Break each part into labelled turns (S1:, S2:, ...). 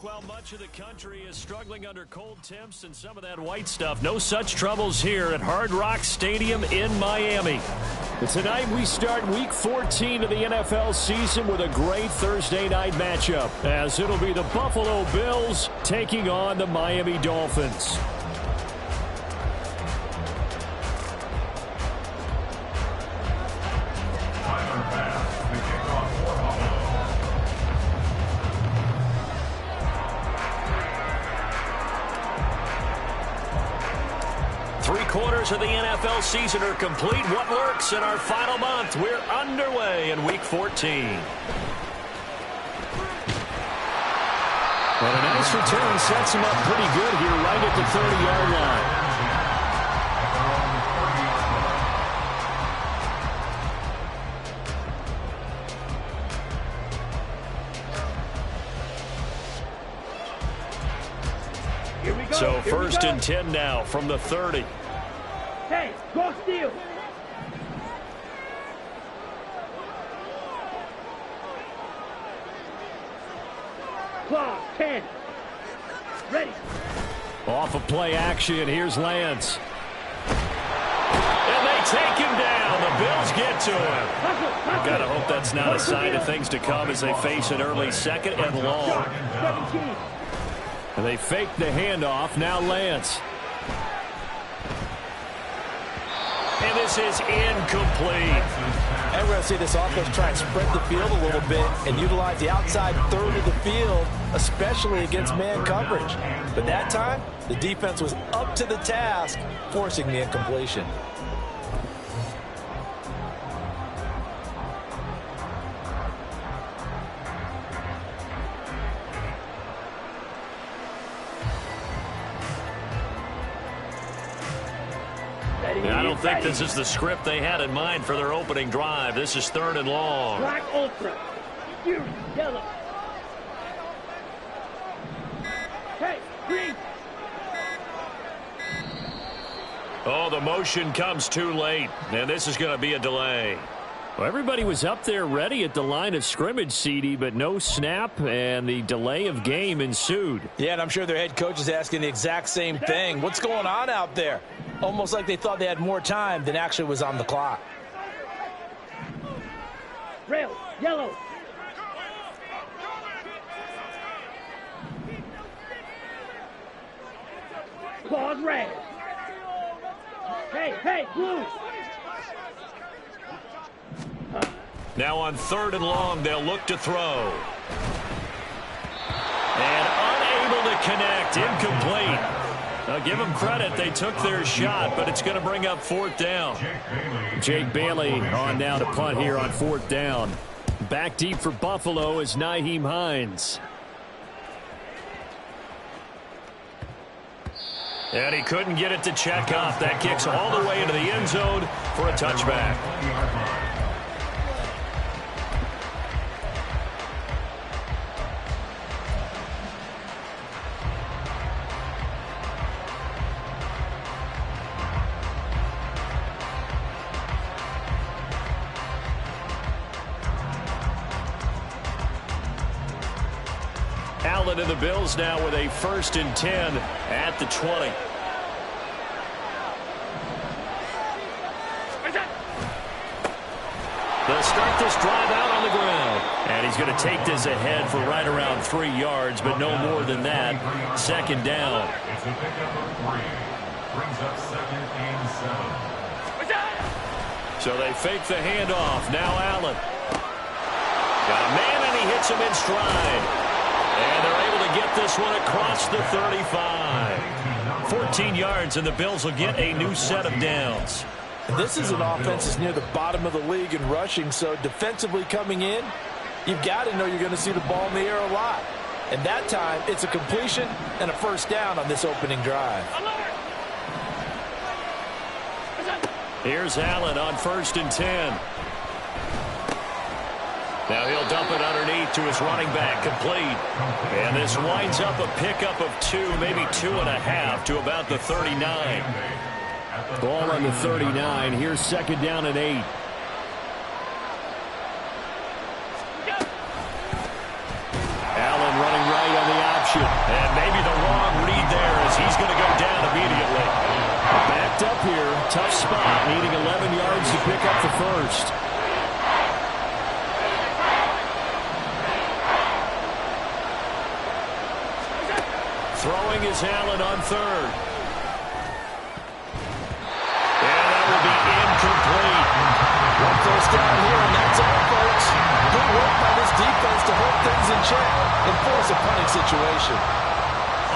S1: Well, much of the country is struggling under cold temps and some of that white stuff. No such troubles here at Hard Rock Stadium in Miami. And tonight we start Week 14 of the NFL season with a great Thursday night matchup, as it'll be the Buffalo Bills taking on the Miami Dolphins. Three-quarters of the NFL season are complete. What lurks in our final month? We're underway in Week 14. And a nice return sets him up pretty good here right at the 30-yard line. So first and 10 now from the 30.
S2: Hey, go steal. Clock, 10. Ready.
S1: Off of play action, here's Lance. And they take him down. The Bills get to him. Gotta hope that's not a sign of things to come as they face an early second and long.
S2: 17.
S1: And they fake the handoff. Now Lance. And this is incomplete.
S3: And we're going to see this offense try and spread the field a little bit and utilize the outside third of the field, especially against man coverage. But that time, the defense was up to the task, forcing the incompletion.
S1: I don't think this is the script they had in mind for their opening drive. This is third and long.
S2: Black ultra. Fury, yellow. Hey, green.
S1: Oh, the motion comes too late, and this is going to be a delay. Well, everybody was up there ready at the line of scrimmage, CD, but no snap, and the delay of game ensued.
S3: Yeah, and I'm sure their head coach is asking the exact same thing. What's going on out there? Almost like they thought they had more time than actually was on the clock.
S2: Rail, yellow. Claws, red. Hey, blue.
S1: Now on third and long, they'll look to throw. And unable to connect, incomplete. Now give them credit, they took their shot, but it's going to bring up fourth down. Jake Bailey on now to punt here on fourth down. Back deep for Buffalo is Nyheim Hines. And he couldn't get it to check off. That kicks all the way into the end zone for a touchback. Allen and the Bills now with a first and 10 at the 20. They'll start this drive out on the ground. And he's going to take this ahead for right around 3 yards, but no more than that. Second down.
S4: It's a pickup of 3. Brings up 2nd and 7.
S1: So they fake the handoff. Now Allen. Got a man, and he hits him in stride. And they're able to get this one across the 35. 14 yards, and the Bills will get a new set of downs.
S3: This is an offense that's near the bottom of the league in rushing, so defensively coming in, you've got to know you're going to see the ball in the air a lot. And that time, it's a completion and a first down on this opening drive.
S1: Here's Allen on first and 10. Now he'll dump it underneath to his running back, complete. And this winds up a pickup of 2, maybe 2.5 to about the 39. Ball on the 39. Here's second down and 8. option. And maybe the wrong read there as he's going to go down immediately. Backed up here. Tough spot. Needing 11 yards to pick up the first. Throwing is Allen on third. And that will be incomplete.
S3: One first down here, and that's all, folks. Good work by this defense to hold things in check and force a punting situation.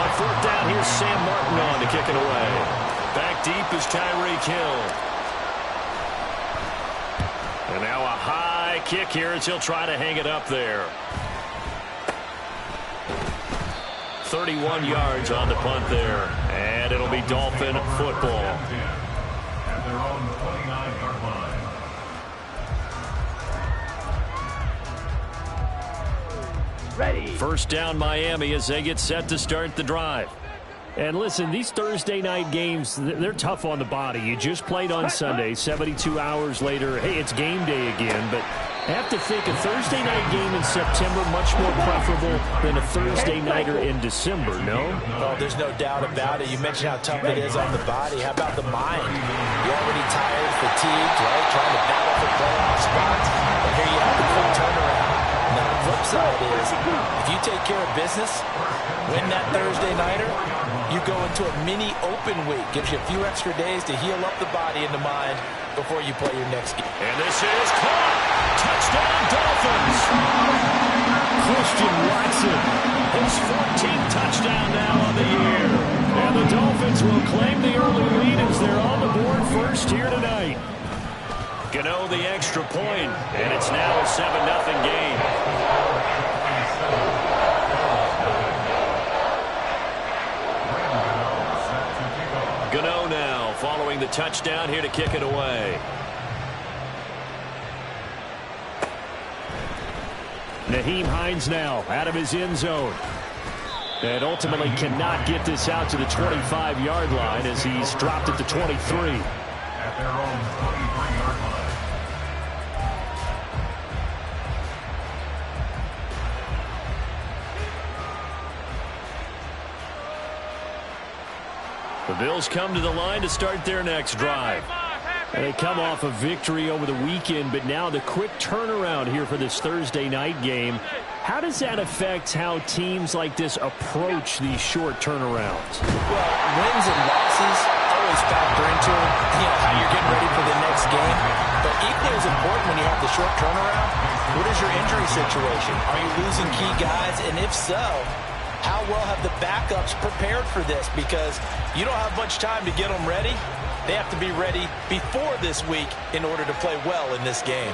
S1: On fourth down, here's Sam Martin on to kick it away. Back deep is Tyreek Hill. And now a high kick here as he'll try to hang it up there. 31 yards on the punt there. And it'll be Dolphin football.
S4: At their own 29-yard line.
S2: Ready.
S1: First down Miami as they get set to start the drive.
S5: And listen, these Thursday night games, they're tough on the body. You just played on Sunday, 72 hours later. Hey, it's game day again, but I have to think a Thursday night game in September much more preferable than a Thursday nighter in December, no?
S3: Oh, there's no doubt about it. You mentioned how tough it is on the body. How about the mind? You're already tired, fatigued, right? Trying to battle for playoff spots. And here you have the full turnaround. Now, the flip side is, if you take care of business, win that Thursday nighter, you go into a mini open week. Gives you a few extra days to heal up the body and the mind before you play your next game.
S1: And this is caught. Touchdown Dolphins.
S5: Christian Watson.
S1: His 14th touchdown now on the year. And the Dolphins will claim the early lead as they're on the board first here tonight. Gano the extra point, and it's now a 7-0 game. Gano now following the touchdown here to kick it away.
S5: Naheem Hines now out of his end zone. And ultimately cannot get this out to the 25-yard line as he's dropped at the 23.
S4: At their own 23-yard line.
S1: The Bills come to the line to start their next drive.
S5: And they come off a victory over the weekend, but now the quick turnaround here for this Thursday night game. How does that affect how teams like this approach these short turnarounds?
S3: Well, wins and losses always factor into how you're getting ready for the next game. But equally as important when you have the short turnaround, what is your injury situation? Are you losing key guys? And if so, how well have the backups prepared for this? Because you don't have much time to get them ready. They have to be ready before this week in order to play well in this game.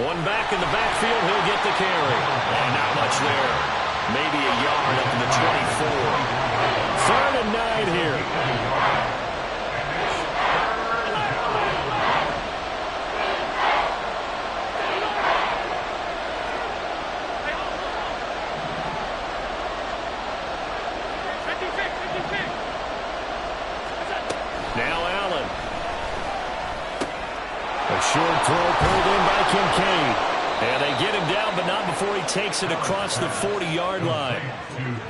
S1: One back in the backfield, he'll get the carry. And not much there. Maybe a yard up to the 24.
S5: 3rd and 9 here.
S1: Now Allen.
S5: A short throw pulled in by Kincaid.
S1: And they get him down, but not before he takes it across the 40-yard line.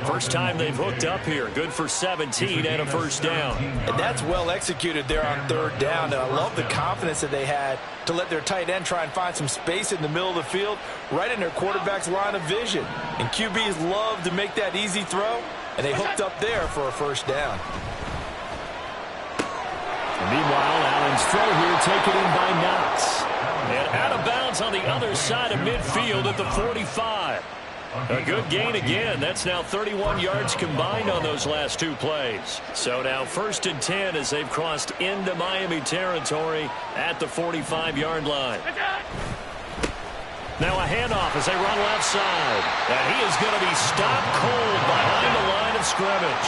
S1: First time they've hooked up here. Good for 17 and a first down.
S3: And that's well executed there on 3rd down. And I love the confidence that they had to let their tight end try and find some space in the middle of the field, right in their quarterback's line of vision. And QBs love to make that easy throw, and they hooked up there for a first down.
S5: And meanwhile, Allen's throw here taken in by Knox.
S1: And out of bounds on the other side of midfield at the 45. A good gain again. That's now 31 yards combined on those last two plays. So now 1st and 10 as they've crossed into Miami territory at the 45-yard line. Now a handoff as they run left side. And he is going to be stopped cold behind the line of scrimmage.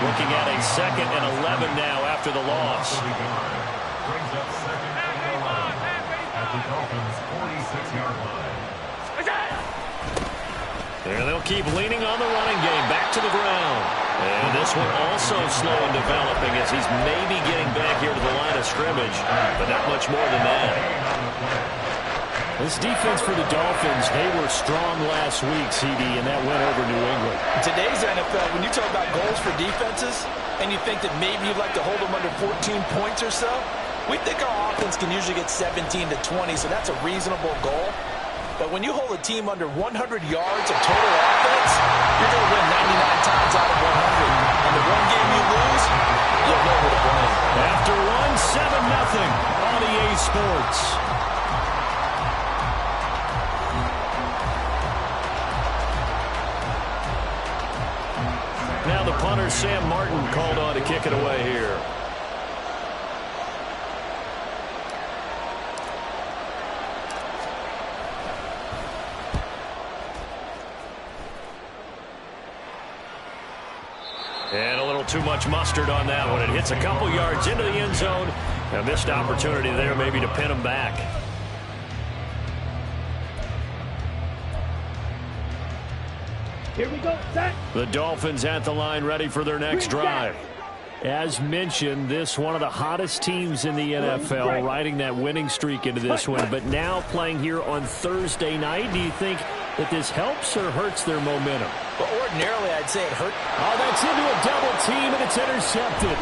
S1: Looking at a 2nd and 11 now after the loss.
S4: Brings up 2nd and 11 at the Dolphins' 46-yard line.
S1: And they'll keep leaning on the running game back to the ground. And this one also slow in developing as he's maybe getting back here to the line of scrimmage, but not much more than that.
S5: This defense for the Dolphins, they were strong last week, CD, and that went over New England.
S3: In today's NFL, when you talk about goals for defenses, and you think that maybe you'd like to hold them under 14 points or so, we think our offense can usually get 17 to 20, so that's a reasonable goal. But when you hold a team under 100 yards of total offense, you're going to win 99 times out of 100. And the one game you lose, you'll know who to blame.
S5: After one, 7-0 on EA Sports. Now the punter, Sam Martin, called on to kick it away here. And a little too much mustard on that one. It hits a couple yards into the end zone. A missed opportunity there maybe to pin him back.
S2: Here we go, set.
S5: The Dolphins at the line ready for their next drive. As mentioned, this one of the hottest teams in the NFL, riding that winning streak into this one. But now playing here on Thursday night, do you think that this helps or hurts their momentum?
S3: But ordinarily, I'd say it hurt.
S5: Oh, that's into a double team, and it's intercepted.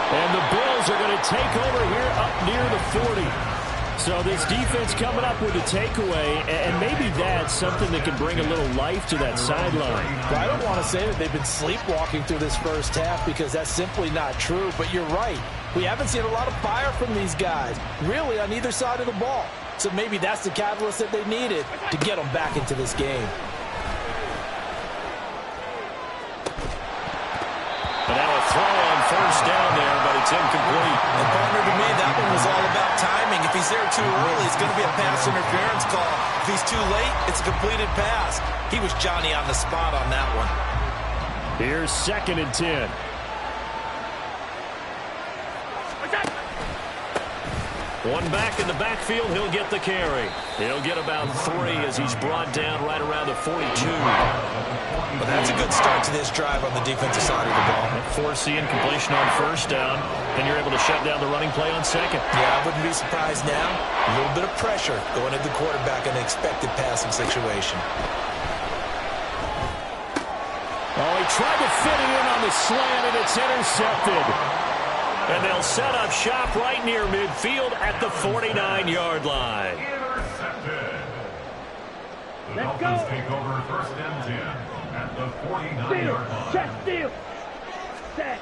S5: And the Bills are going to take over here up near the 40. So this defense coming up with a takeaway, and maybe that's something that can bring a little life to that sideline.
S3: Well, I don't want to say that they've been sleepwalking through this first half because that's simply not true, but you're right. We haven't seen a lot of fire from these guys, really on either side of the ball. So maybe that's the catalyst that they needed to get them back into this game.
S5: But now a throw on first down there, but it's incomplete.
S3: And partner, to me, that one was all about timing. If he's there too early, it's going to be a pass interference call. If he's too late, it's a completed pass. He was Johnny on the spot on that one.
S5: Here's 2nd and 10. One back in the backfield, he'll get the carry. He'll get about 3 as he's brought down right around the 42.
S3: But that's a good start to this drive on the defensive side of the ball.
S5: Force the incompletion on first down, then you're able to shut down the running play on second.
S3: Yeah, I wouldn't be surprised now. A little bit of pressure going at the quarterback in an expected passing situation.
S5: Oh, he tried to fit it in on the slant, and it's intercepted. And they'll set up shop right near midfield at the 49-yard line.
S4: Intercepted. The
S2: Let's
S4: Dolphins
S2: go.
S4: take over 1st and 10 at the 49-yard line.
S2: Check steal. Set.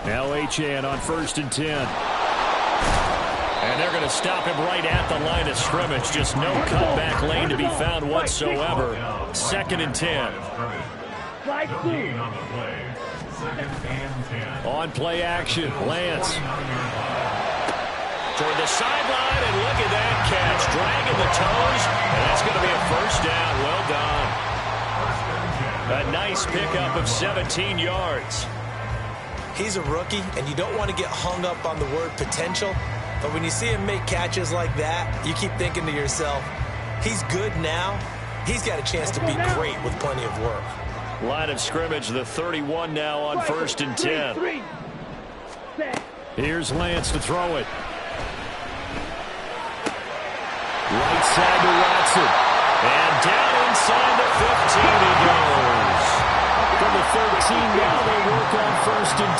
S5: Now Achane on 1st and 10. And they're going to stop him right at the line of scrimmage. Just no cutback lane to be found whatsoever. 2nd and 10.
S2: Slide through.
S4: On the play. 2nd and 10.
S5: On play action, Lance. Toward the sideline, and look at that catch. Dragging the toes, and that's going to be a first down. Well done. A nice pickup of 17 yards.
S3: He's a rookie, and you don't want to get hung up on the word potential. But when you see him make catches like that, you keep thinking to yourself, he's good now. He's got a chance to be great with plenty of work.
S5: Line of scrimmage, the 31 now on 1st and 10. Here's Lance to throw it. Right side to Watson. And down inside the 15 he goes. From the 13 now they work on 1st and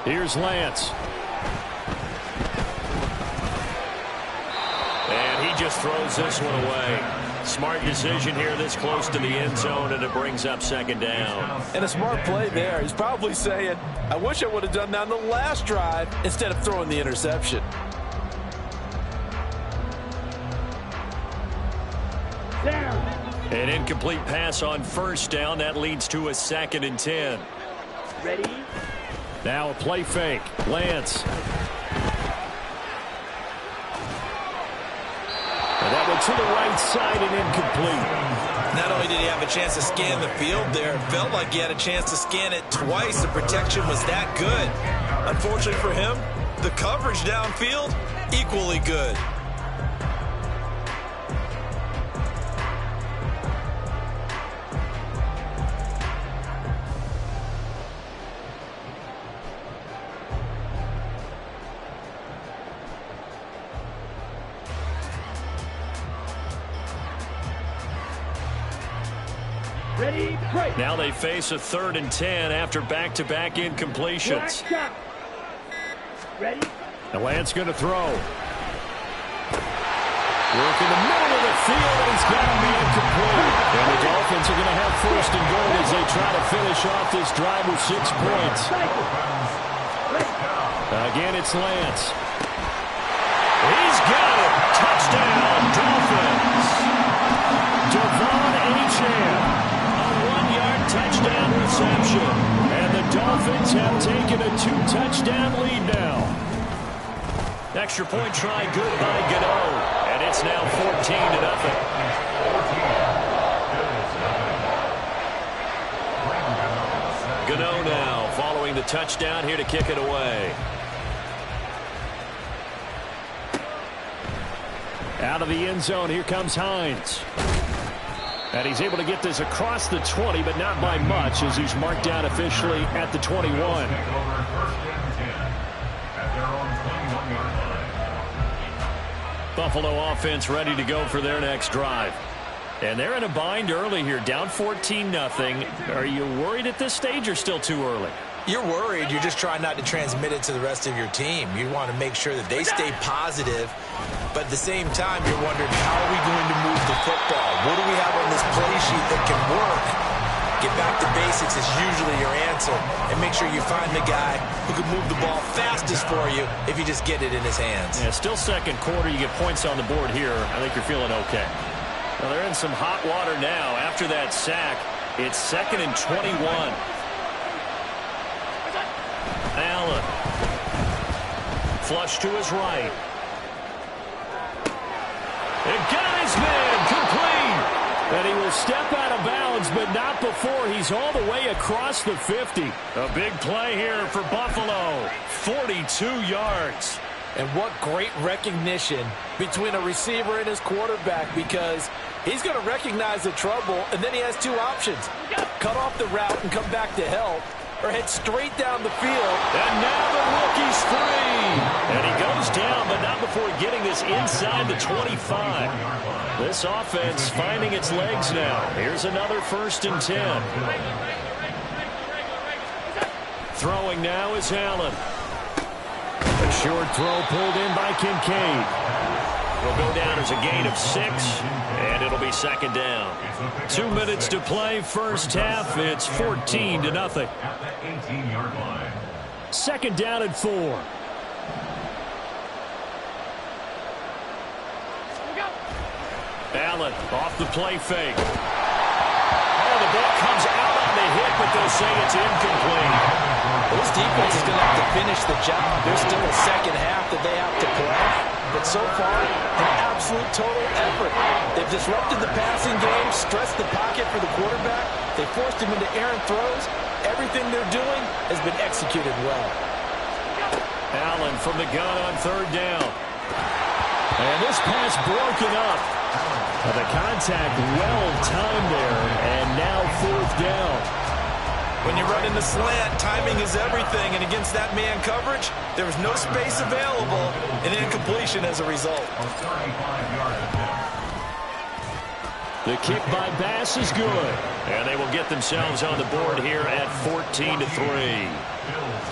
S5: 10. Here's Lance. And he just throws this one away. Smart decision here this close to the end zone, and it brings up 2nd down.
S3: And a smart play there. He's probably saying, I wish I would have done that on the last drive instead of throwing the interception.
S2: Down.
S5: An incomplete pass on first down. That leads to a 2nd and 10.
S2: Ready?
S5: Now a play fake. Lance. And that went to the right side and incomplete.
S3: Not only did he have a chance to scan the field there, it felt like he had a chance to scan it twice. The protection was that good. Unfortunately for him, the coverage downfield, equally good.
S2: Ready, break.
S1: Now they face a 3rd and 10 after back-to-back incompletions.
S2: Black shot. Ready.
S5: The Lance going to throw. Work in the middle of the field, and he's got a man complete. And the Dolphins are going to have 1st and goal as they try to finish off this drive with 6 points. Again, it's Lance.
S1: He's got it. Touchdown, Dolphins. Devon Achane, a 1-yard touchdown reception. And the Dolphins have taken a 2-touchdown lead now. Extra point try good by Gano. And it's now 14-0. Gano now following the touchdown here to kick it away.
S5: Out of the end zone, here comes Hines. And he's able to get this across the 20, but not by much, as he's marked down officially at the 21.
S1: Buffalo offense ready to go for their next drive. And they're in a bind early here, down 14-0. Are you worried at this stage or still too early?
S3: You're worried. You're just trying not to transmit it to the rest of your team. You want to make sure that they stay positive, but at the same time, you're wondering, how are we going to move the football? What do we have on this play sheet that can work? Get back to basics is usually your answer, and make sure you find the guy who can move the ball fastest for you if you just get it in his hands.
S1: Yeah, still second quarter. You get points on the board here. I think you're feeling okay. Well, they're in some hot water now. After that sack, it's 2nd and 21. Allen. Flush to his right. And got his man complete. And he will step out of bounds, but not before he's all the way across the 50. A big play here for Buffalo. 42 yards.
S3: And what great recognition between a receiver and his quarterback, because he's going to recognize the trouble, and then he has 2 options. Cut off the route and come back to help, or head straight down the field.
S1: And now the rookie's free. And he goes down, but not before getting this inside the 25. This offense finding its legs now. Here's another 1st and 10. Throwing now is Allen. A short throw pulled in by Kincaid. Will go down as a gain of 6, and it'll be 2nd down. 2 minutes to play, first half. It's 14-0.
S4: 18-yard line.
S5: 2nd down and 4.
S1: Allen off the play fake. Oh, the ball comes out on the hit, but they'll say it's incomplete.
S3: This defense is going to have to finish the job. There's still a second half that they have to play. But so far, an absolute total effort. They've disrupted the passing game, stressed the pocket for the quarterback. They forced him into errant throws. Everything they're doing has been executed well.
S1: Allen from the gun on 3rd down. And this pass broken up. The contact well timed there, and now 4th down.
S3: When you run in the slant, timing is everything, and against that man coverage, there was no space available, and incompletion as a result.
S1: The kick by Bass is good, and they will get themselves on the board here at 14-3.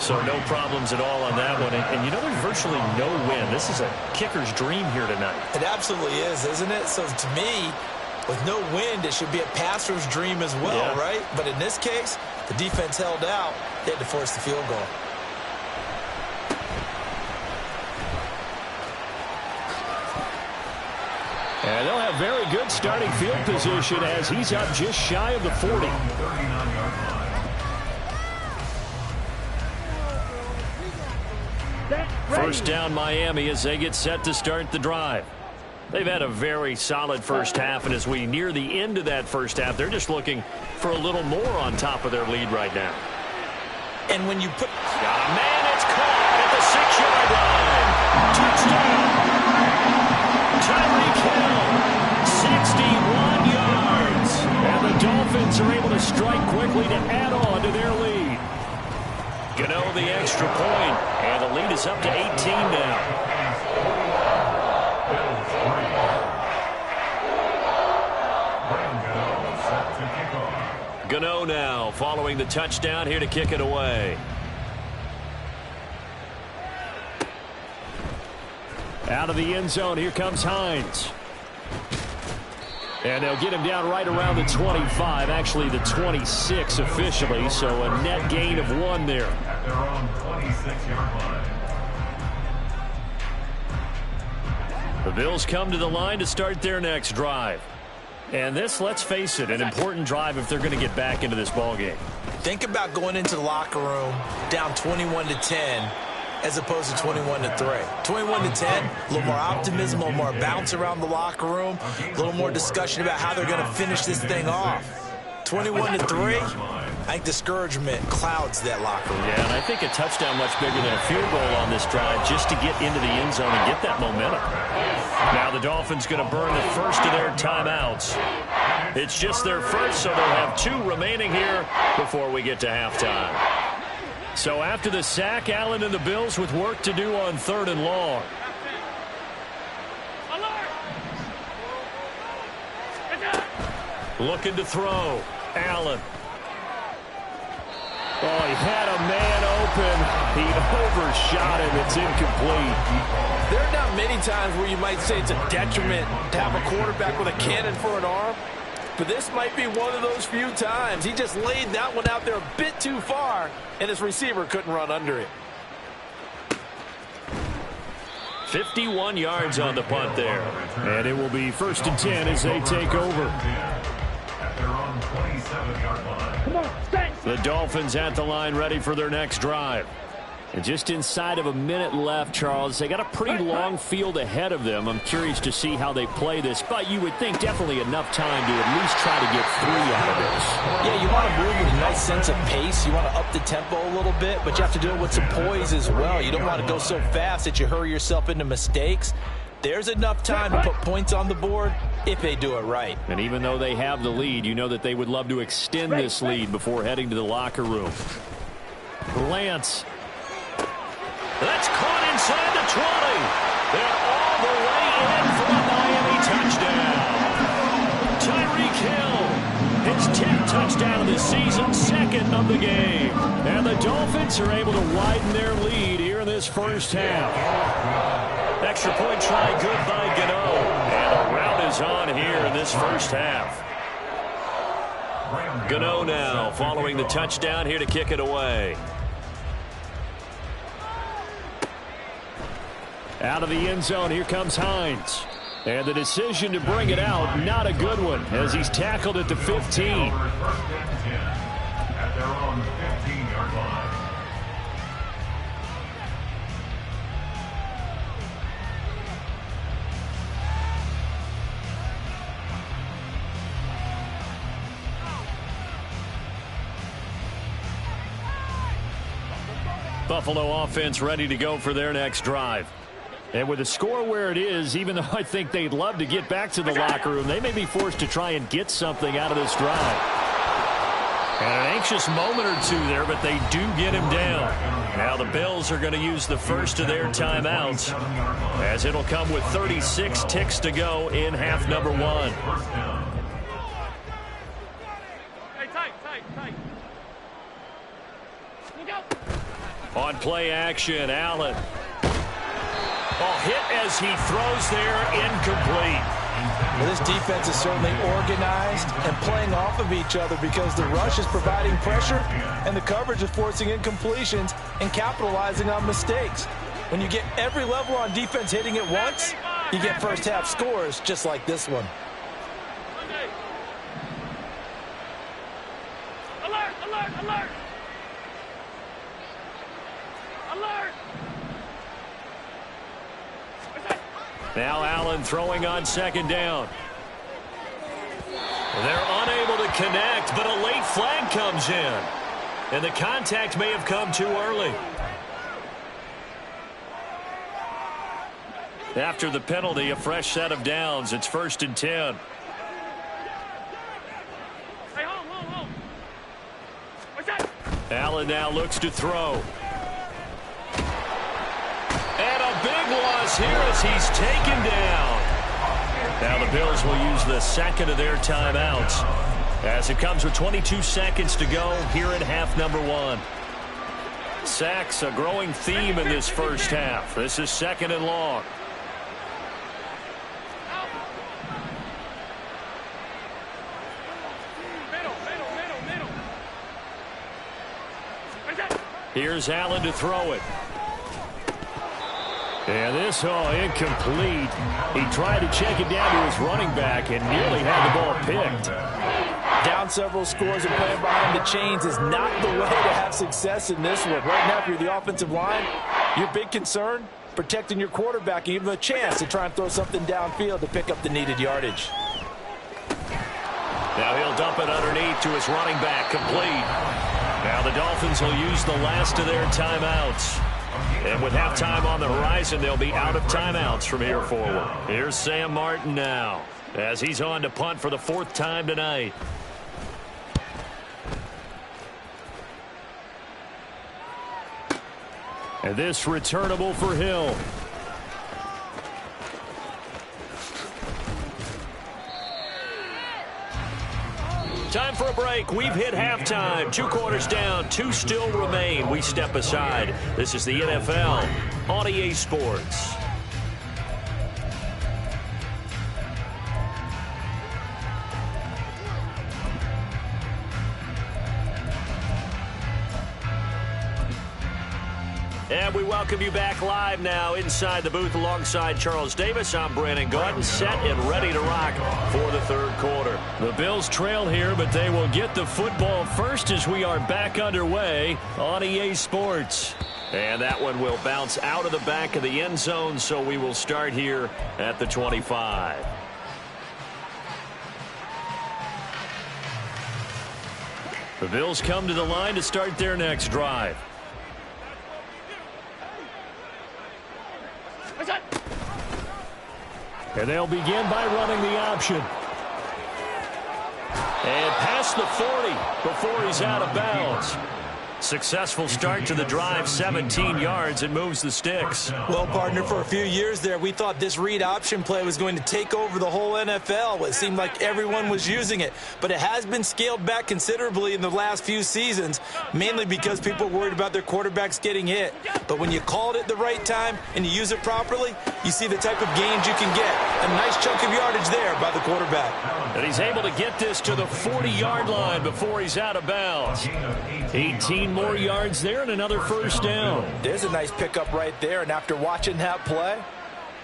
S1: So no problems at all on that one. And you know, there's virtually no win. This is a kicker's dream here tonight.
S3: It absolutely is, isn't it? So to me, with no wind, it should be a passer's dream as well, right? But in this case, the defense held out. They had to force the field goal.
S5: And they'll have very good starting field position as he's up just shy of the 40.
S1: First down Miami as they get set to start the drive. They've had a very solid first half, and as we near the end of that first half, they're just looking for a little more on top of their lead right now.
S3: And when you put...
S1: Got a man, it's caught at the 6-yard line. Touchdown. Tyreek Hill, 61 yards. And the Dolphins are able to strike quickly to add on to their lead. Gano the extra point, and the lead is up to 18 now.
S4: Set to kick off.
S1: Gano now following the touchdown here to kick it away.
S5: Out of the end zone, here comes Hines. And they'll get him down right around the 25, actually the 26 officially, so a net gain of 1 there.
S4: At their own 26-yard line.
S1: The Bills come to the line to start their next drive. And this, let's face it, an important drive if they're going to get back into this ballgame.
S3: Think about going into the locker room down 21-10 as opposed to 21-3. 21-10, a little more optimism, a little more bounce around the locker room, a little more discussion about how they're going to finish this thing off. 21-3, I think discouragement clouds that locker room.
S1: Yeah, and I think a touchdown much bigger than a field goal on this drive just to get into the end zone and get that momentum. Now the Dolphins going to burn the first of their timeouts. It's just their first, so they'll have 2 remaining here before we get to halftime. So after the sack, Allen and the Bills with work to do on 3rd and long. Looking to throw. Allen.
S5: Oh, he had a man open. He overshot him. It's incomplete.
S3: There are not many times where you might say it's a detriment to have a quarterback with a cannon for an arm, but this might be one of those few times. He just laid that one out there a bit too far, and his receiver couldn't run under it.
S1: 51 yards on the punt there.
S5: And it will be 1st and 10 as they take over.
S4: At their own 27-yard line.
S2: Come on, stand.
S1: The Dolphins at the line ready for their next drive.
S5: And just inside of a minute left, Charles. They got a pretty long field ahead of them. I'm curious to see how they play this, but you would think definitely enough time to at least try to get 3 out of this.
S3: Yeah, you want to move with a nice sense of pace. You want to up the tempo a little bit, but you have to do it with some poise as well. You don't want to go so fast that you hurry yourself into mistakes. There's enough time to put points on the board if they do it right.
S5: And even though they have the lead, you know that they would love to extend this lead before heading to the locker room. Lance.
S1: That's caught inside the 20. They're all the way in for a Miami touchdown. Tyreek Hill, his 10th touchdown of the season, 2nd of the game. And the Dolphins are able to widen their lead here in this first half. Extra point try good by Gano. And the rout is on here in this first half. Gano now following the touchdown here to kick it away.
S5: Out of the end zone, here comes Hines. And the decision to bring it out, not a good one, as he's tackled at the 15.
S4: At their own 15-yard line.
S1: Buffalo offense ready to go for their next drive. And with the score where it is, even though I think they'd love to get back to the locker room, they may be forced to try and get something out of this drive. And an anxious moment or 2 there, but they do get him down. Now the Bills are going to use the first of their timeouts, as it'll come with 36 ticks to go in half number 1. On play action, Allen. Oh, hit as he throws there, incomplete.
S3: Well, this defense is certainly organized and playing off of each other because the rush is providing pressure and the coverage is forcing incompletions and capitalizing on mistakes. When you get every level on defense hitting it once, you get first half scores just like this one.
S2: Alert, alert, alert. Alert.
S1: Now Allen throwing on 2nd down. They're unable to connect, but a late flag comes in. And the contact may have come too early. After the penalty, a fresh set of downs. It's 1st and 10.
S2: Hey, hold. What's that?
S1: Allen now looks to throw. And a big loss here as he's taken down. Now the Bills will use the 2nd of their timeouts as it comes with 22 seconds to go here in half number one. Sacks, a growing theme in this first half. This is 2nd and long. Here's Allen to throw it. And this, incomplete. He tried to check it down to his running back and nearly had the ball picked.
S3: Down several scores and playing behind the chains is not the way to have success in this one. Right now, if you're the offensive line, your big concern, protecting your quarterback and give him a chance to try and throw something downfield to pick up the needed yardage.
S1: Now he'll dump it underneath to his running back, complete. Now the Dolphins will use the last of their timeouts. And with halftime on the horizon, they'll be out of timeouts from here forward. Here's Sam Martin now, as he's on to punt for the 4th time tonight. And this returnable for Hill. Time for a break. We've hit halftime. 2 quarters down. 2 still remain. We step aside. This is the NFL on EA Sports. And we welcome you back live now inside the booth alongside Charles Davis. I'm Brandon Gordon, set and ready to rock for the 3rd quarter. The Bills trail here, but they will get the football first as we are back underway on EA Sports. And that one will bounce out of the back of the end zone, so we will start here at the 25. The Bills come to the line to start their next drive. And they'll begin by running the option. And past the 40 before he's out of bounds. Successful start to the drive, 17 yards, and moves the sticks.
S3: Well, partner, for a few years there, we thought this read option play was going to take over the whole NFL. It seemed like everyone was using it. But it has been scaled back considerably in the last few seasons, mainly because people are worried about their quarterbacks getting hit. But when you call it at the right time and you use it properly, you see the type of gains you can get. A nice chunk of yardage there by the quarterback.
S1: And he's able to get this to the 40-yard line before he's out of bounds. 18 more yards there and another first down.
S3: There's a nice pickup right there, and after watching that play,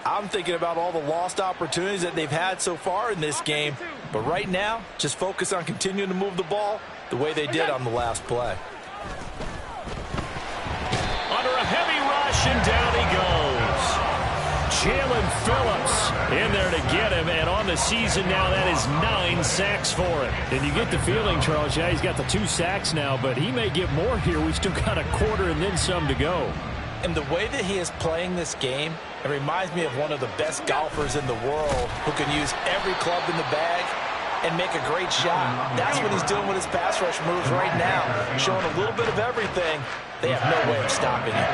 S3: I'm thinking about all the lost opportunities that they've had so far in this game. But right now, just focus on continuing to move the ball the way they did on the last play.
S1: Under a heavy rush, and down he goes. Jalen Phillips in there to get him, and on the season now, that is 9 sacks for him.
S5: And you get the feeling, Charles, yeah, he's got the 2 sacks now, but he may get more here. We still got a quarter and then some to go.
S3: And the way that he is playing this game, it reminds me of one of the best golfers in the world who can use every club in the bag and make a great shot. That's what he's doing with his pass rush moves right now, showing a little bit of everything. They have no way of stopping him.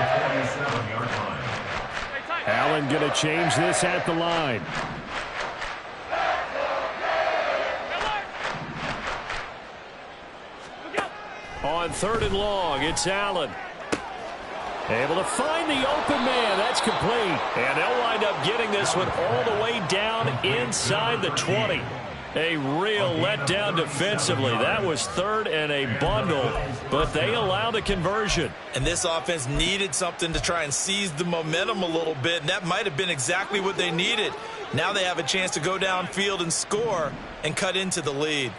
S5: Allen going to change this at the line.
S1: On 3rd and long, it's Allen. Able to find the open man. That's complete. And they'll wind up getting this one all the way down inside the 20. A real letdown defensively. That was 3rd and a bundle, but they allow the conversion.
S3: And this offense needed something to try and seize the momentum a little bit, and that might have been exactly what they needed. Now they have a chance to go downfield and score and cut into the lead.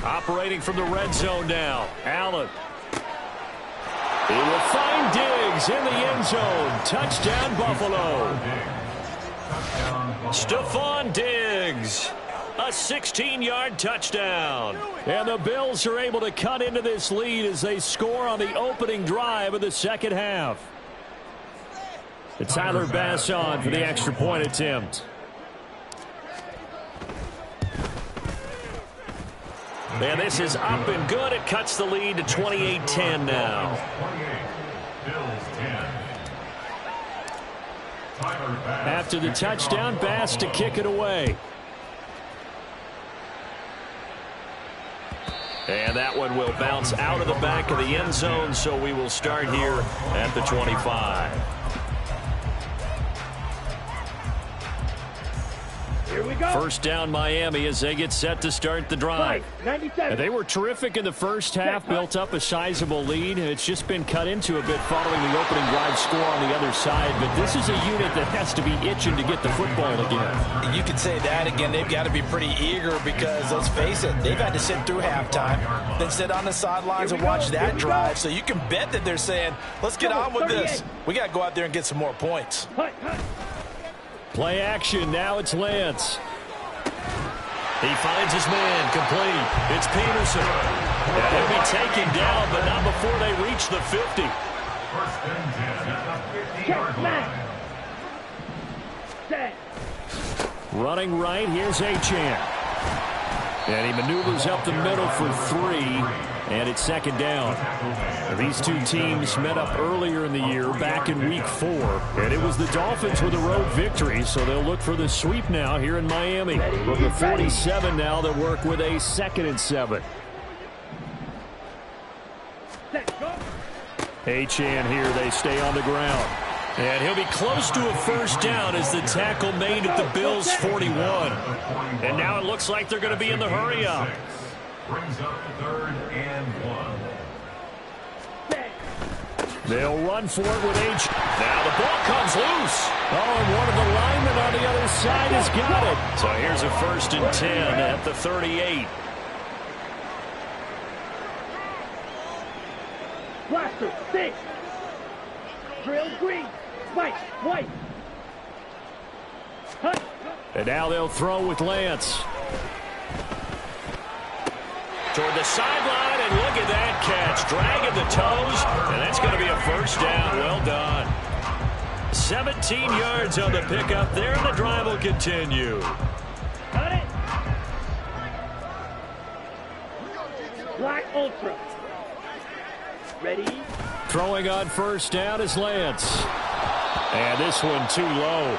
S1: Operating from the red zone now, Allen. He will find Diggs in the end zone. Touchdown, Buffalo. Stephon Diggs, a 16-yard touchdown.
S5: And the Bills are able to cut into this lead as they score on the opening drive of the second half. And Tyler Bass on for the extra point attempt.
S1: And this is up and good. It cuts the lead to 28-10 now.
S5: After the touchdown, Bass to kick it away.
S1: And that one will bounce out of the back of the end zone, so we will start here at the 25.
S2: Here we go.
S1: First down Miami as they get set to start the drive.
S2: 97.
S5: They were terrific in the first half, built up a sizable lead, and it's just been cut into a bit following the opening drive score on the other side. But this is a unit that has to be itching to get the football again.
S3: You could say that again. They've got to be pretty eager because, let's face it, they've had to sit through halftime, then sit on the sidelines and watch that drive. So you can bet that they're saying, let's get on with this. We got to go out there and get some more points.
S5: Play action. Now it's Lance.
S1: He finds his man complete. It's Peterson. And he'll be taken down, but not before they reach the 50.
S4: First and 10 at the 50-yard line.
S5: Running right, here's Achane. And he maneuvers up the middle for 3, and it's second down. These two teams met up earlier in the year, back in week 4, and it was the Dolphins with a road victory, so they'll look for the sweep now here in Miami. From the 47 now, they'll work with a 2nd and 7. Achane here, they stay on the ground.
S1: And he'll be close to a first down as the tackle made at the Bills' 41. And now it looks like they're going to be in the hurry up.
S4: Brings up the 3rd and 1.
S5: They'll run for it with H.
S1: Now the ball comes loose.
S5: Oh, and one of the linemen on the other side has got it.
S1: So here's a 1st and 10 at the 38.
S2: Blaster, 6. Drill green. White.
S5: And now they'll throw with Lance.
S1: Toward the sideline, and look at that catch. Dragging the toes, and that's going to be a first down. Well done. 17 yards on the pickup there, and the drive will continue.
S2: Got it. Black Ultra. Ready?
S5: Throwing on first down is Lance. And this one too low.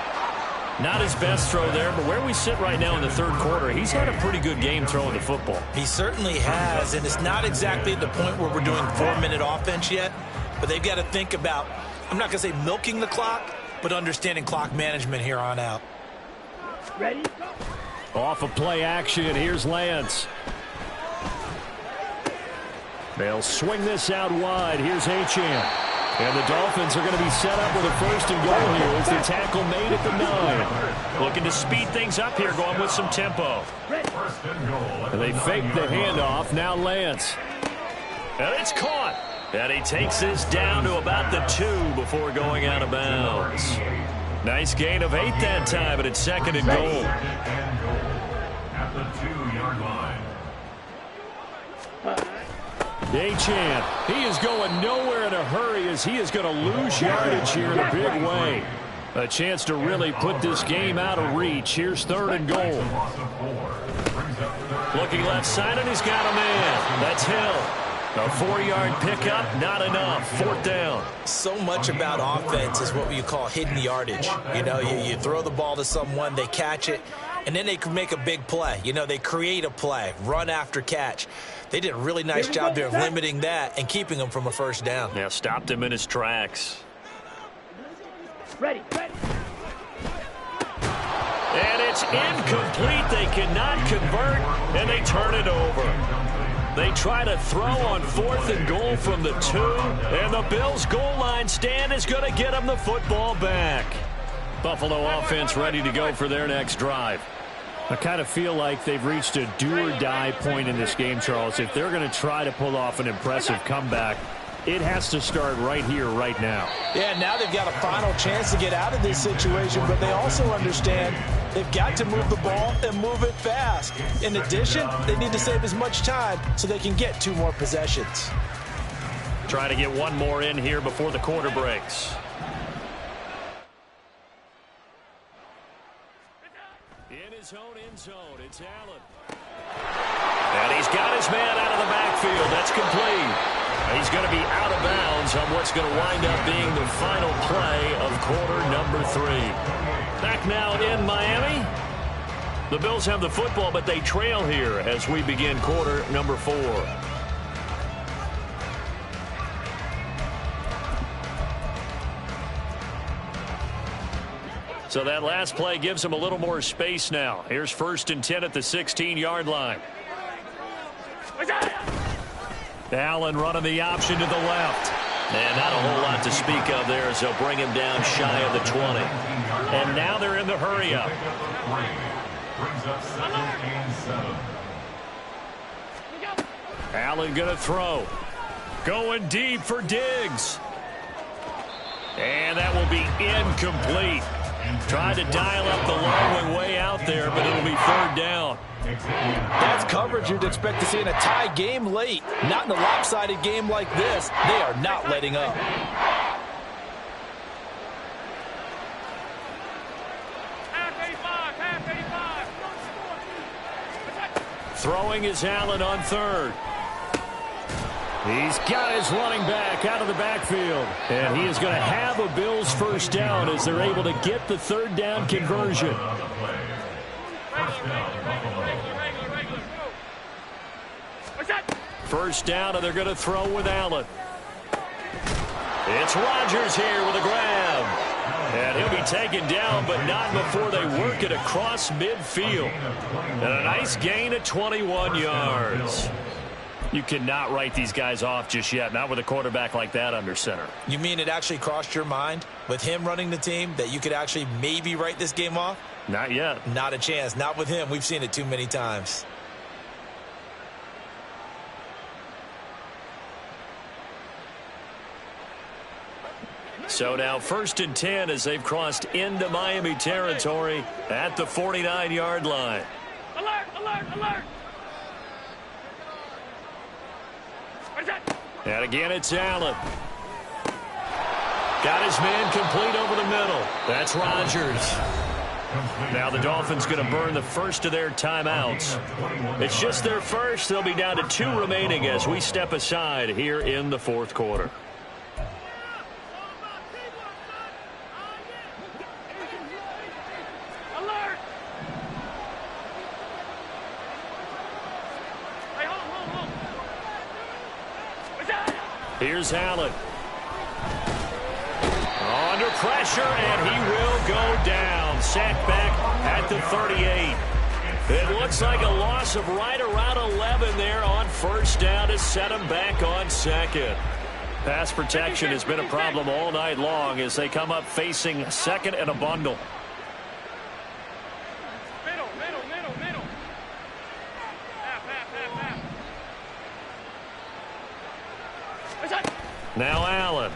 S1: Not his best throw there, but where we sit right now in the 3rd quarter, he's had a pretty good game throwing the football.
S3: He certainly has, and it's not exactly at the point where we're doing 4-minute offense yet, but they've got to think about, I'm not going to say milking the clock, but understanding clock management here on out.
S2: Ready?
S5: Off of play action, here's Lance. They'll swing this out wide. Here's Achane. And the Dolphins are going to be set up with a 1st and goal here as the tackle made at the 9.
S1: Looking to speed things up here, going with some tempo.
S5: And they fake the handoff. Now Lance.
S1: And it's caught. And he takes this down to about the 2 before going out of bounds. Nice gain of 8 that time, but it's 2nd and goal.
S4: At the 2-yard line.
S5: Achane, he is going nowhere in a hurry as he is going to lose yardage here in a big way. A chance to really put this game out of reach. Here's 3rd and goal.
S1: Looking left side, and he's got a man. That's Hill. A 4-yard pickup, not enough. 4th down.
S3: So much about offense is what you call hidden yardage. You know, you throw the ball to someone, they catch it, and then they can make a big play. You know, they create a play, run after catch. They did a really nice job there of limiting that and keeping him from a first down.
S1: Yeah, stopped him in his tracks.
S2: Ready.
S1: And it's incomplete. They cannot convert, and they turn it over. They try to throw on 4th and goal from the 2, and the Bills' goal line stand is going to get them the football back. Buffalo offense ready to go for their next drive.
S5: I kind of feel like they've reached a do-or-die point in this game, Charles. If they're going to try to pull off an impressive comeback, it has to start right here, right now.
S3: Yeah, now they've got a final chance to get out of this situation, but they also understand they've got to move the ball and move it fast. In addition, they need to save as much time so they can get 2 more possessions.
S1: Try to get one more in here before the quarter breaks. In his own end zone, it's Allen. And he's got his man out of the backfield. That's complete. He's going to be out of bounds on what's going to wind up being the final play of quarter number 3. Back now in Miami. The Bills have the football, but they trail here as we begin quarter number 4. So that last play gives them a little more space now. Here's 1st and 10 at the 16-yard line. Allen running the option to the left. And not a whole lot to speak of there as they'll bring him down shy of the 20. And now they're in the hurry up.
S4: Brings up 2nd and 7.
S1: Allen going to throw. Going deep for Diggs. And that will be incomplete. Tried to dial up the long way out there, but it'll be 3rd down.
S3: That's coverage you'd expect to see in a tie game late. Not in a lopsided game like this. They are not letting up.
S1: Throwing is Allen on 3rd. He's got his running back out of the backfield. And he is going to have a Bills 1st down as they're able to get the 3rd down conversion. First down, and they're going to throw with Allen. It's Rodgers here with a grab. And he'll be taken down, but not before they work it across midfield. And a nice gain of 21 yards. You cannot write these guys off just yet, not with a quarterback like that under center.
S3: You mean it actually crossed your mind with him running the team that you could actually maybe write this game off?
S1: Not yet.
S3: Not a chance. Not with him. We've seen it too many times.
S1: So now 1st and 10 as they've crossed into Miami territory at the 49-yard line.
S2: Alert, alert, alert.
S1: And again, it's Allen. Got his man complete over the middle. That's Rodgers. Now the Dolphins going to burn the first of their timeouts. It's just their first. They'll be down to 2 remaining as we step aside here in the 4th quarter. Here's Allen. Under pressure, and he will go down. Sacked back at the 38. It looks like a loss of right around 11 there on 1st down to set him back on 2nd. Pass protection has been a problem all night long as they come up facing 2nd and a bundle. Now Allen.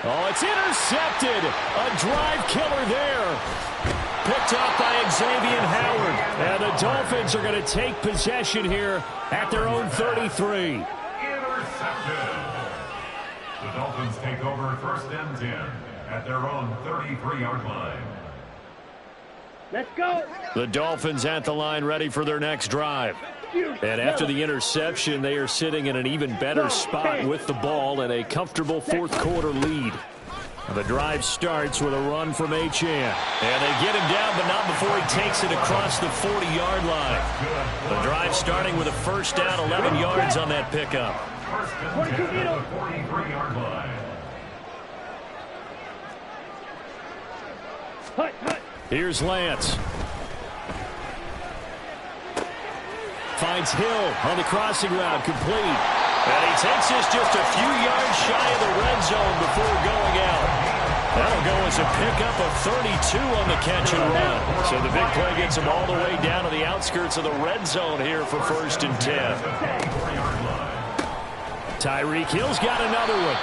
S1: Oh, it's intercepted. A drive killer there. Picked up by Xavier Howard. And the Dolphins are going to take possession here at their own 33.
S4: Intercepted. The Dolphins take over 1st and 10 at their own 33-yard line.
S2: Let's go.
S1: The Dolphins at the line ready for their next drive. And after the interception, they are sitting in an even better spot with the ball and a comfortable 4th quarter lead. The drive starts with a run from Achane. And they get him down, but not before he takes it across the 40-yard line. The drive starting with a 1st down, 11 yards on that pickup.
S4: 1st and 10 at the 43-yard line.
S1: Here's Lance. Finds Hill on the crossing route, complete. And he takes this just a few yards shy of the red zone before going out. That'll go as a pickup of 32 on the catch and run. So the big play gets him all the way down to the outskirts of the red zone here for 1st and 10. Tyreek Hill's got another one.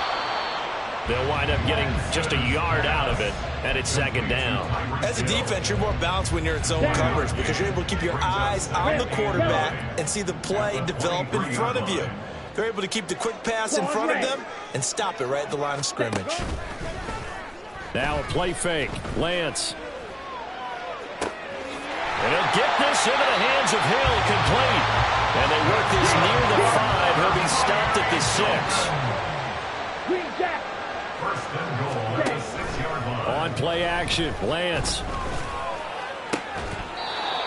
S1: They'll wind up getting just a yard out of it, and it's 2nd down.
S3: As a defense, you're more balanced when you're in zone coverage because you're able to keep your eyes on the quarterback and see the play develop in front of you. They're able to keep the quick pass in front of them and stop it right at the line of scrimmage.
S1: Now a play fake. Lance. And he'll get this into the hands of Hill, complete. And they work this near the 5. He'll be stopped at the 6.
S4: Goal at the 6-yard line.
S1: On play action, Lance.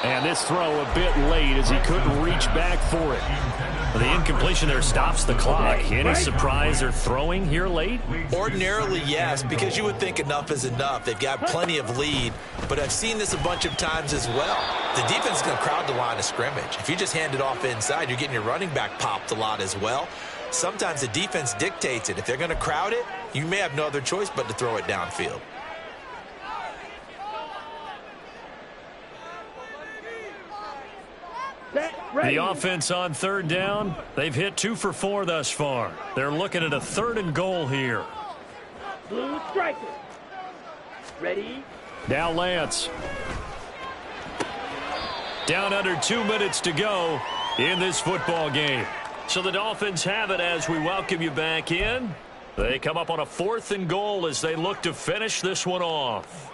S5: And this throw a bit late as he couldn't reach back for it. The incompletion there stops the clock. Any surprise they're throwing here late?
S3: Ordinarily, yes, because you would think enough is enough. They've got plenty of lead, but I've seen this a bunch of times as well. The defense is going to crowd the line of scrimmage. If you just hand it off inside, you're getting your running back popped a lot as well. Sometimes the defense dictates it. If they're going to crowd it, you may have no other choice but to throw it downfield.
S5: The offense on third down, they've hit 2 for 4 thus far. They're looking at a 3rd and goal here.
S2: Blue striker. Ready?
S5: Now Lance. Down under 2 minutes to go in this football game. So the Dolphins have it as we welcome you back in. They come up on a 4th and goal as they look to finish this one off.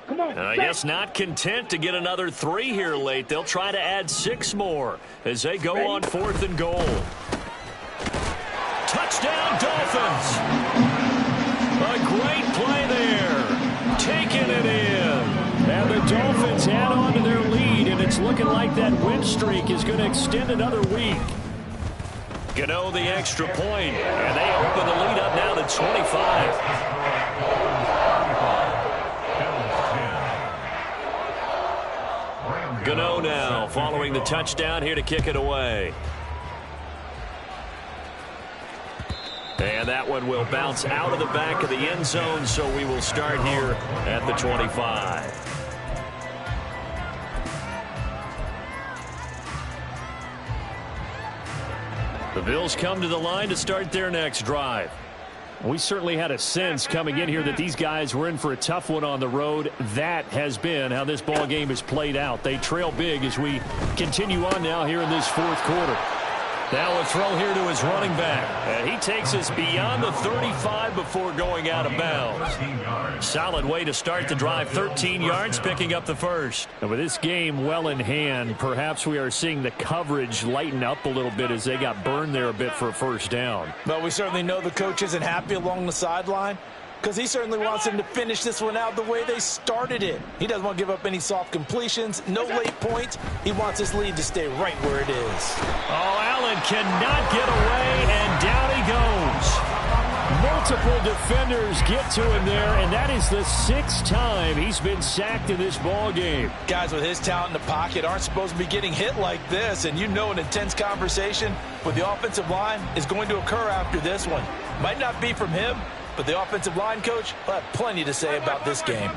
S2: Come on,
S5: And I guess not content to get another 3 here late. They'll try to add 6 more as they go on 4th and goal. Touchdown, Dolphins! A great play there. Taking it in. And the Dolphins add on to their lead, and it's looking like that win streak is going to extend another week. Gano the extra point, and they open the lead up now to 25. Gano now following the touchdown here to kick it away. And that one will bounce out of the back of the end zone, so we will start here at the 25. The Bills come to the line to start their next drive. We certainly had a sense coming in here that these guys were in for a tough one on the road. That has been how this ball game has played out. They trail big as we continue on now here in this 4th quarter. Now a throw here to his running back. And he takes us beyond the 35 before going out of bounds. Solid way to start the drive. 13 yards, picking up the first. And with this game well in hand, perhaps we are seeing the coverage lighten up a little bit as they got burned there a bit for a first down.
S3: But we certainly know the coach isn't happy along the sideline, because he certainly wants them to finish this one out the way they started it. He doesn't want to give up any soft completions, no late points. He wants his lead to stay right where it is.
S5: Oh, Allen cannot get away, and down he goes. Multiple defenders get to him there, and that is the 6th time he's been sacked in this ball game.
S3: Guys with his talent in the pocket aren't supposed to be getting hit like this, and you know an intense conversation with the offensive line is going to occur after this one. Might not be from him, but the offensive line coach will have plenty to say about this game.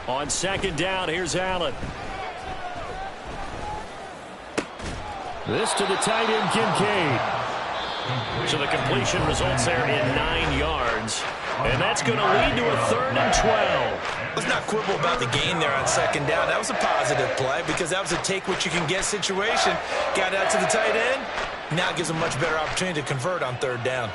S5: On 2nd down, here's Allen. This to the tight end, Kincaid. So the completion results there in 9 yards. And that's going to lead to a 3rd and 12.
S3: Let's not quibble about the gain there on 2nd down. That was a positive play because that was a take-what-you-can-get situation. Got out to the tight end. Now gives a much better opportunity to convert on 3rd down.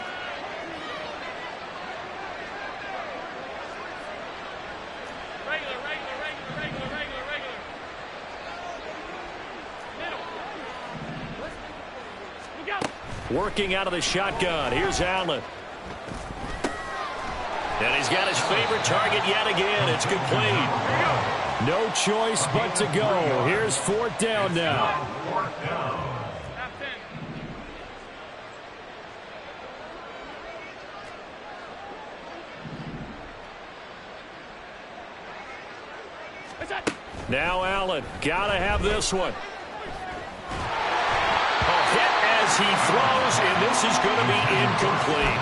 S5: Working out of the shotgun. Here's Allen. And he's got his favorite target yet again. It's complete. No choice but to go. Here's 4th down now.
S4: 4th down.
S5: Now Allen. Gotta have this one. A hit as he throws, and this is going to be incomplete.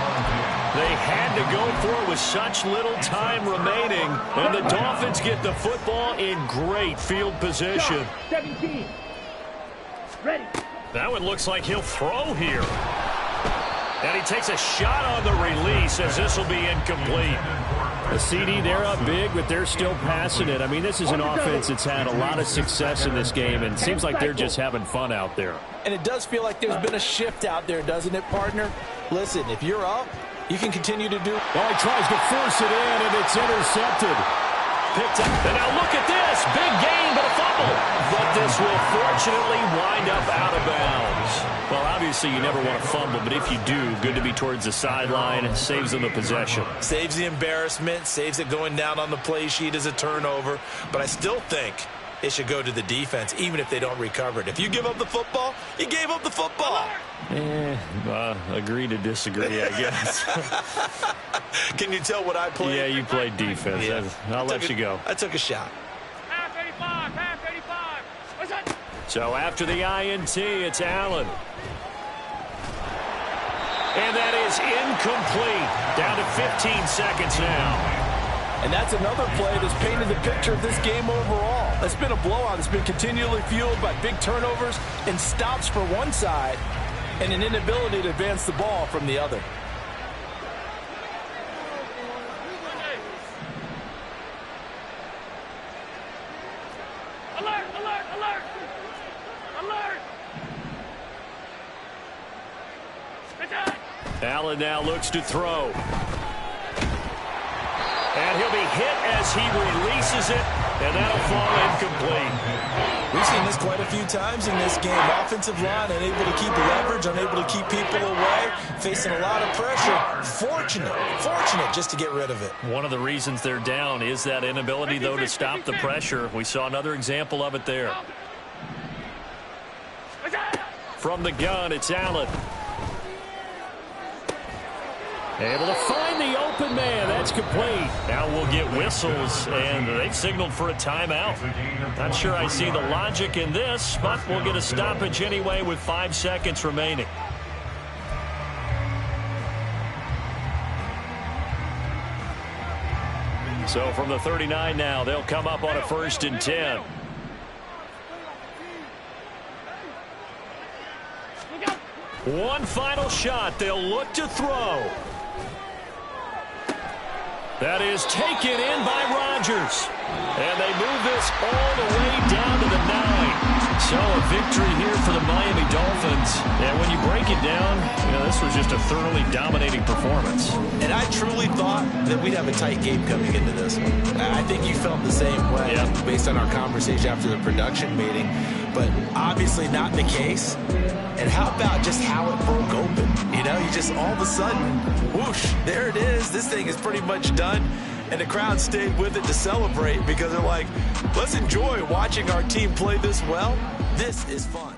S5: They had to go for it with such little time remaining, and the Dolphins get the football in great field position.
S2: 17. Ready.
S5: That one looks like he'll throw here. And he takes a shot on the release as this will be incomplete. The CD, they're up big, but they're still passing it. I mean, this is an offense that's had a lot of success in this game, and it seems like they're just having fun out there.
S3: And it does feel like there's been a shift out there, doesn't it, partner? Listen, if you're up, you can continue to do.
S5: Well, he tries to force it in, and it's intercepted.
S1: picked up. And now look at this. Big gain, but a fumble. But this will fortunately wind up out of bounds. Well, obviously you never want to fumble, but if you do, good to be towards the sideline. It saves them the possession.
S3: Saves the embarrassment, saves it going down on the play sheet as a turnover. But I still think it should go to the defense, even if they don't recover it. If you give up the football, you gave up the football.
S5: Agree to disagree, I guess.
S3: Can you tell what I played?
S5: Yeah, you played defense.
S3: Yeah.
S5: I'll let you go.
S3: I took a shot.
S2: Half 85, half 85. What's that?
S1: So after the INT, it's Allen. And that is incomplete. Down to 15 seconds now.
S3: And that's another play that's painted the picture of this game overall. It's been a blowout. It's been continually fueled by big turnovers and stops for one side and an inability to advance the ball from the other.
S2: Alert, alert, alert. Alert. Attack.
S1: Allen now looks to throw. And he'll be hit as he releases it, and that'll fall incomplete.
S3: We've seen this quite a few times in this game. Offensive line unable to keep leverage, unable to keep people away, facing a lot of pressure. Fortunate just to get rid of it.
S1: One of the reasons they're down is that inability, though, to stop the pressure. We saw another example of it there. From the gun, it's Allen. Able to find the open man. That's complete. Now we'll get whistles, and they've signaled for a timeout. Not sure I see the logic in this, but we'll get a stoppage anyway with 5 seconds remaining. So from the 39 now, they'll come up on a 1st and 10. One final shot. They'll look to throw. That is taken in by Rodgers. And they move this all the way down to the 9. So a victory here for the Miami Dolphins. And when you break it down, this was just a thoroughly dominating performance.
S3: And I truly thought that we'd have a tight game coming into this one. I think you felt the same way based on our conversation after the production meeting. But obviously not the case. And how about just how it broke open? You just all of a sudden, whoosh, there it is. This thing is pretty much done. And the crowd stayed with it to celebrate because they're like, let's enjoy watching our team play this well. This is fun.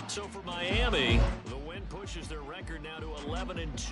S1: So for Miami, the win pushes their record now to 11-2.